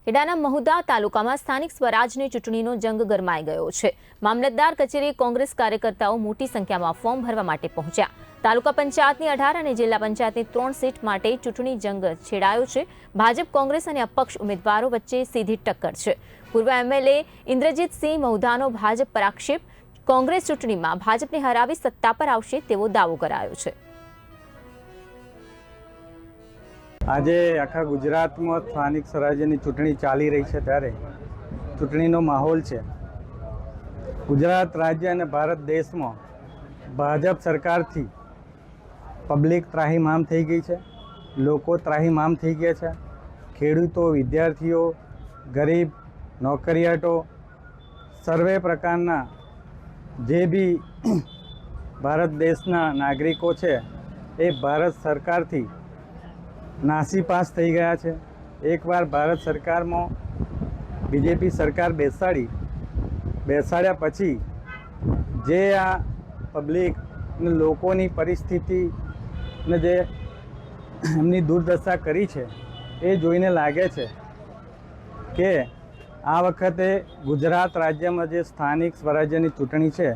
ખેડાના મહુધા તાલુકામાં સ્થાનિક સ્વરાજની ચૂંટણીનો જંગ ગરમાઈ ગયો છે। મામલતદાર કચેરી કોંગ્રેસ કાર્યકર્તાઓ મોટી સંખ્યામાં ફોર્મ ભરવા માટે પહોંચ્યા। તાલુકા પંચાયતની 18 અને જિલ્લા પંચાયતની 3 સીટ માટે ચૂંટણી જંગ છેડાયો છે। ભાજપ કોંગ્રેસ અને અપક્ષ ઉમેદવારો વચ્ચે સીધી ટક્કર છે। પૂર્વ એમએલએ ઇન્દ્રજીતસિંહ મહુધાનો ભાજપ પર આક્ષેપ। કોંગ્રેસ ચૂંટણીમાં ભાજપને હરાવી સત્તા પર આવશે તેવો દાવો કરાયો છે। આજે આખા ગુજરાતમાં સ્થાનિક સ્વરાજ્યની ચૂંટણી ચાલી રહી છે ત્યારે ચૂંટણીનો માહોલ છે। ગુજરાત રાજ્ય અને ભારત દેશમાં ભાજપ સરકારથી પબ્લિક ત્રાહિમામ થઈ ગઈ છે, લોકો ત્રાહિમામ થઈ ગયા છે। ખેડૂતો, વિદ્યાર્થીઓ, ગરીબ, નોકરિયાતો સર્વે પ્રકારના જે બી ભારત દેશના નાગરિકો છે એ ભારત સરકારથી નાસીપાસ થઈ ગયા છે। એકવાર ભારત સરકારમાં બીજેપી સરકાર બેસાડ્યા પછી જે આ પબ્લિક લોકોની પરિસ્થિતિને જે એમની દુર્દશા કરી છે એ જોઈને લાગે છે કે આ વખતે ગુજરાત રાજ્યમાં જે સ્થાનિક સ્વરાજ્યની ચૂંટણી છે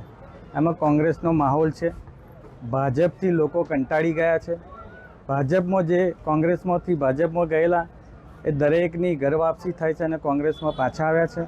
એમાં કોંગ્રેસનો માહોલ છે। ભાજપથી લોકો કંટાળી ગયા છે। ભાજપમાં જે કોંગ્રેસમાંથી ભાજપમાં ગયેલા એ દરેકની ઘર વાપસી થાય છે અને કોંગ્રેસમાં પાછા આવ્યા છે।